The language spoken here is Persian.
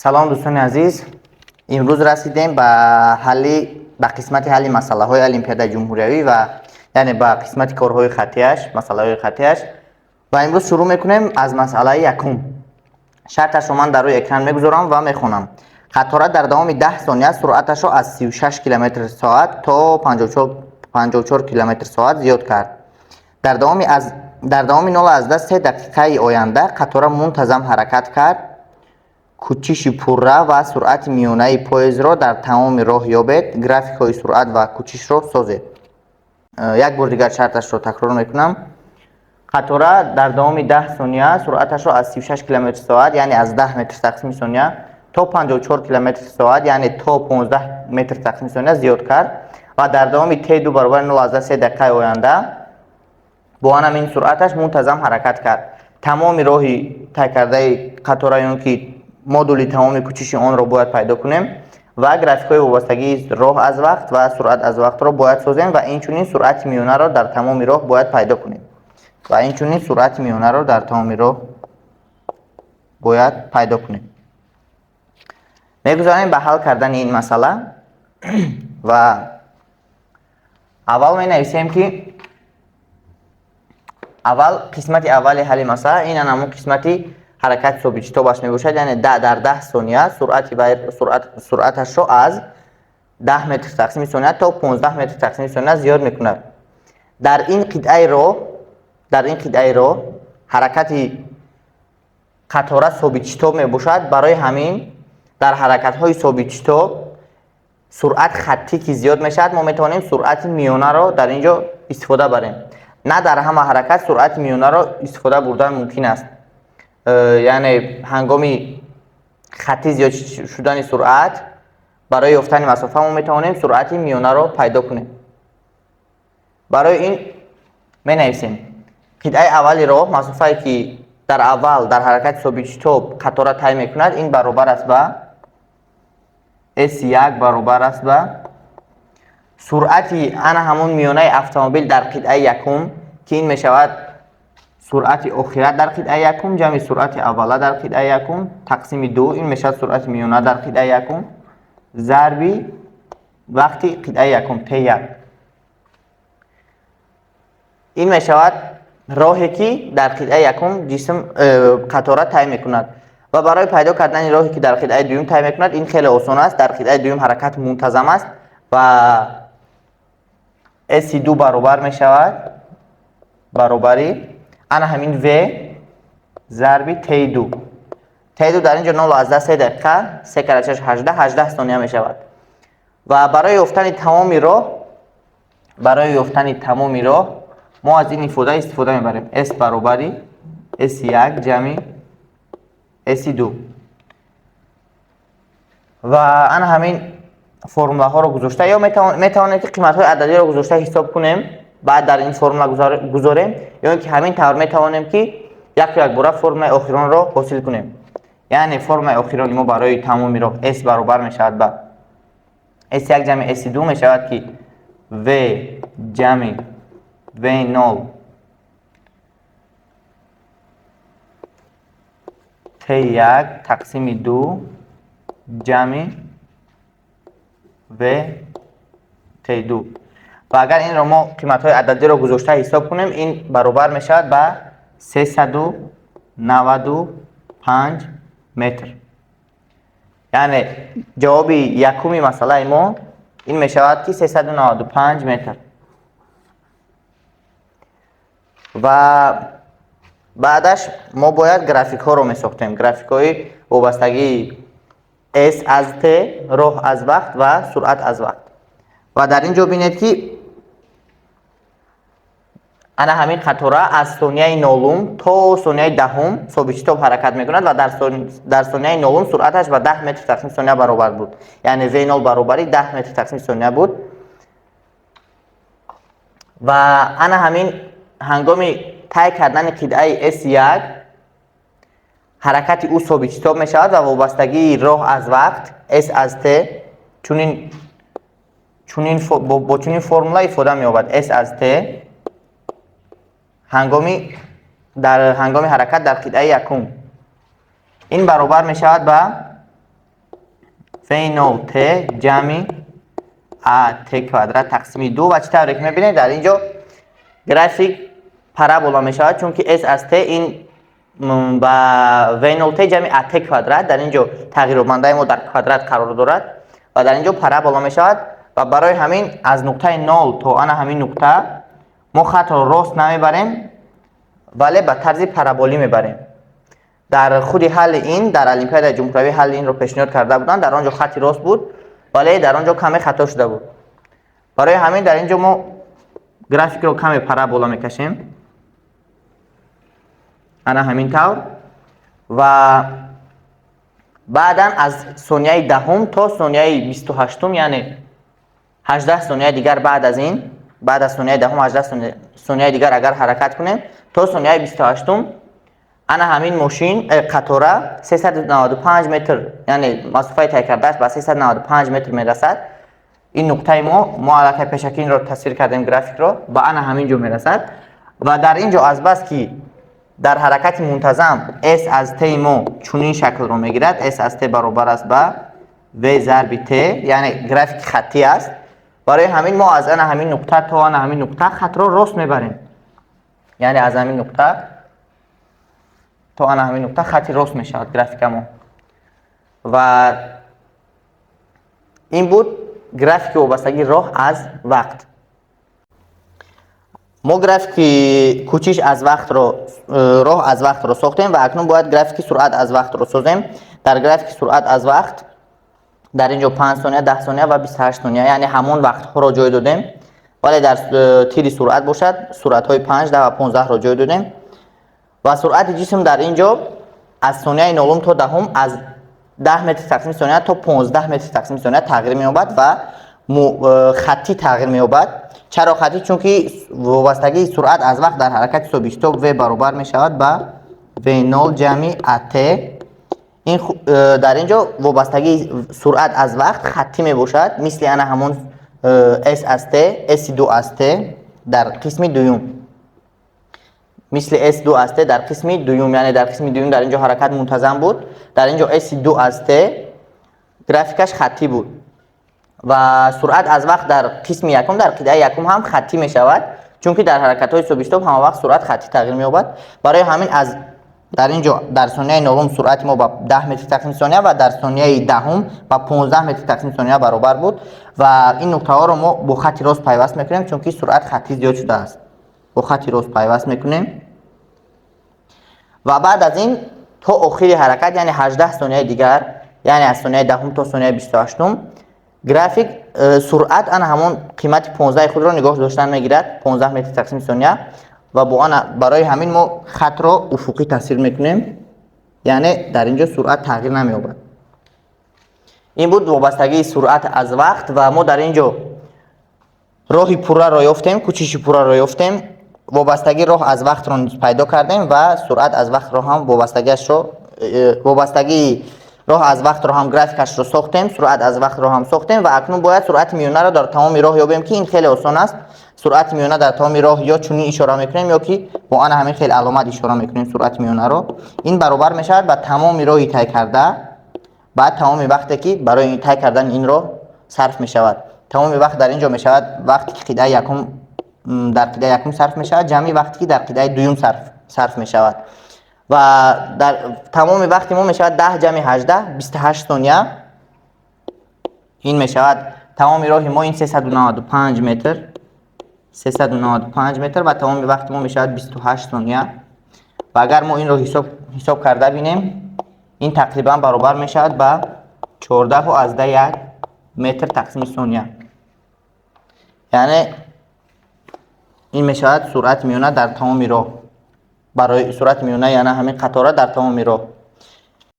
سلام دوستان عزیز، امروز رسیدیم به قسمت حل مسئله های المپیاد جمهوریوی و یعنی به قسمت کارهای خطیش، مسئله های خطیش. و امروز شروع میکنیم از مسئله یکم. شرطش رو من در روی اکران میگذارم و میخونم. قطار در دوام 10 ثانیه سرعتش رو از 36 کیلومتر ساعت تا 54 کیلومتر ساعت زیاد کرد. در دوام 0 از 3 دقیقه آینده قطار منتظم حرکت کرد. کوچیش پرره و سرعت میانه پاییز را در تمام راه یابید. گرافیک های سرعت و کوچیش را سازید. یک بار دیگر شرطش را تکرار میکنم. قطار در دوام 10 ثانیه سرعتش را از 36 کیلومتر ساعت یعنی از 10 متر تقسیم ثانیه تا 54 کیلومتر ساعت یعنی تا 15 متر تقسیم ثانیه زیاد کرد و در دوام T2 برابر 0 از 3 دقیقه آینده با همین سرعتش منتظم حرکت کرد. تمام راهی طی کرده قطار که مدل تمام کوچیش آن را باید پیدا کنیم و گرافیک های وابستگی راه از وقت و سرعت از وقت را باید سازیم و اینچنین سرعت میانه را در تمام راه باید پیدا کنیم میگذاریم به حل کردن این مسئله و اول می نویسیم که قسمت اول حل مسئله این همون قسمتی حرکت ثابت شتابش می باشد، یعنی در 10 ثانیه سرعتش را از 10 متر تقسیم ثانیه تا 15 متر تقسیم ثانیه زیاد می کند. در این قطعه را حرکت قطار ثابت شتاب می باشد. برای همین در حرکت های ثابت شتاب سرعت خطی که زیاد می شود ما می توانیم سرعت میانه را در اینجا استفاده بریم. نه در همه حرکت سرعت میانه را استفاده بردن ممکن است، یعنی هنگامی خطی زیاد شدن سرعت برای یافتن مسافه ما می توانیم سرعت میانه را پیدا کنیم. برای این می نویسیم قطعه اولی را مسافه که در حرکت ثابت شتاب قطار طی می کند این برابر است به S1 برابر است به سرعت همون میانه اتومبیل در قطعه یکم که این می شود سرعت اخیرت در قطعه یکم جمع سرعت اوله در قطعه یکم تقسیم 2 این می شود سرعت میانه در قطعه یکم ضربی وقتی قطعه یکم T1. این می شود راهی که در قطعه یکم جسم قطار طی می کند و برای پیدا کردن راهی که در قطعه دوم طی می کند این خیلی آسان است. در قطعه دوم حرکت منتظم است و S2 برابر می شود برابری همین V ضرب T2 در اینجا 0 از 3 دقیقه 3 کرده 18 ثانیه می شود و برای یافتن تمامی راه ما از این استفاده میبریم. S برابری S1 جمع S2 و همین فرموله ها رو گذاشته یا میتوانید قیمت های عددی رو گذاشته حساب کنیم بعد در این فرموله گذاریم یا اینکه همین طور میتوانیم که یک بار فرمول اخیران را حاصل کنیم. یعنی فرمول اخیران ما برای تمامی راه S برابر می شود به S1 جمع S2 می شود که V جمع V0 T1 تقسیم 2 جمع V T2 و اگر این را ما قیمت های عددی را گذاشته حساب کنیم این برابر می شود به 395 متر. یعنی جواب یکمی مسئله ما این می شود که 395 متر و بعدش ما باید گرافیک ها رو می ساختیم. گرافیک های وابستگی S از T، راه از وقت و سرعت از وقت و در اینجا بینید که همین قطار از ثانیه 0 تا ثانیه 10 ثابت شتاب حرکت میکند و در ثانیه 0 سرعتش به 10 متر تقسیم ثانیه برابر بود، یعنی V0 برابری 10 متر تقسیم ثانیه بود و همین هنگامی طی کردن قطعه S1 حرکت او ثابت شتاب می شود و وابستگی راه از وقت S از T با چنین فرموله استفاده می یابد. S از T هنگامی حرکت در قطعه یکم این برابر می شود به V0 T جمع A T کوادرات تقسیم 2 و چه طوری که میبینید در اینجا گرافیک پارابولا میشود چون که S از T این با V0 T جمع A T کوادرات در اینجا تغییرمانده ما در کوادرات قرار دارد و در اینجا پارابولا میشود و برای همین از نقطه 0 تا آن همین نقطه ما خط را راست نمیبریم ولی به طرز پارابولی میبریم. در خود حل این در المپیاد جمهوری حل این رو پیشنهاد کرده بودند، در آنجا خط راست بود ولی در آنجا کمی خطا شده بود. برای همین در اینجا ما گرافیک رو کمی پارابولا میکشیم انا همین طور و بعدا از ثانیه دهم تا ثانیه 28 یعنی 18 ثانیه دیگر بعد از این بعد از ثانیه دهم 18 ثانیه دیگر اگر حرکت کنیم تا ثانیه 28 انا همین ماشین قطاره 395 متر یعنی مسافت طی کرده است به 395 متر میرسد. این نقطه ما علاقه پیشکی رو تصویر کردیم گرافیک رو با انا همین جو میرسد و در اینجا از بس که در حرکت منتظم S از T ما چنین شکل رو میگیرد. S از T برابر است با V ضرب T یعنی گرافیک خطی است. برای همین ما از انا همین نقطه تا انا همین نقطه خط رو راست میبریم یعنی از همین نقطه تا آن همین نقطه خطی راست می شود گرافیک ما و این بود گرافیک وابستگی راه از وقت. ما گرافیک کوچیش از وقت رو راه از وقت رو ساختیم و اکنون باید گرافیک سرعت از وقت رو سازیم. در گرافیک سرعت از وقت در اینجا 5 ثانیه 10 ثانیه و 28 ثانیه یعنی همون وقت ها رو جای دادیم ولی در تیر سرعت باشد سرعت های 5 10 و 15 رو جای دادیم و سرعت جسم در اینجا از ثانیه نهم تا دهم از 10 متر تقسیم ثانیه تا 15 متر تقسیم ثانیه تغییر می‌یابد و خطی تغییر می‌یابد. چرا خطی؟ چون که وابستگی سرعت از وقت در حرکت سوبیستوک و برابر می‌شود با V0 جمع AT. این در اینجا وابستگی سرعت از وقت خطی میباشد مثل انا همون S از T S2 از T در قسم دوم مثل S2 از T در قسم دوم یعنی در قسم دوم در اینجا حرکت منتظم بود در اینجا S2 از T گرافیکش خطی بود و سرعت از وقت در قسم یکم در قطعه یکم هم خطی می شود چون که در حرکت های سوبیستوپ هم وقت سرعت خطی تغییر می یابد. برای همین از در اینجا در ثانیه نهم سرعت ما با 10 متر تقسیم ثانیه و در ثانیه دهم با 15 متر تقسیم ثانیه برابر بود و این نقطه ها رو ما با خط راست پیوست میکنیم چون که سرعت خطی زیاد شده است. با خط راست پیوست میکنیم و بعد از این تا آخر حرکت یعنی 18 ثانیه دیگر یعنی از ثانیه دهم تا ثانیه 28 گرافیک سرعت ان همون قیمت 15 خود را نگاه داشتن میگیرد 15 متر تقسیم ثانیه و با آن برای همین ما خط را افقی تصویر میکنیم یعنی در اینجا سرعت تغییر نمییابد. این بود وابستگی سرعت از وقت و ما در اینجا راهی پوره را یافتیم کوچیشی پوره را یافتیم وابستگی راه از وقت را پیدا کردیم و سرعت از وقت را هم وابستگی راه از وقت را هم گرافیکش رو ساختیم سرعت از وقت را هم ساختیم و اکنون باید سرعت میانه را در تمام راه یابیم که این خیلی آسان است. سرعت میانه در تمام راه یا چنین اشاره میکنیم یا که با آن همین خیلی علامت اشاره میکنیم سرعت میانه رو. این برابر میشود با تمام راهی طی کرده بعد تمام وقتی که برای این طی کردن این راه صرف میشود. تمام وقت در اینجا میشود وقتی که قطعه یکم در قطعه یکم صرف میشود جمعی وقتی که در قطعه دوم صرف میشود و در تمام وقتی ما میشود 10 جمع 18 28 ثانیه. این میشود تمام راه ما این 395 متر 395 متر و تمام وقت ما میشود 28 ثانیه و اگر ما این رو حساب کرده بینیم این تقریبا برابر میشود با 14.1 متر تقسیم ثانیه یعنی این میشود سرعت میانه در تمام راه برای سرعت میانه یعنی همین قطاره در تمام راه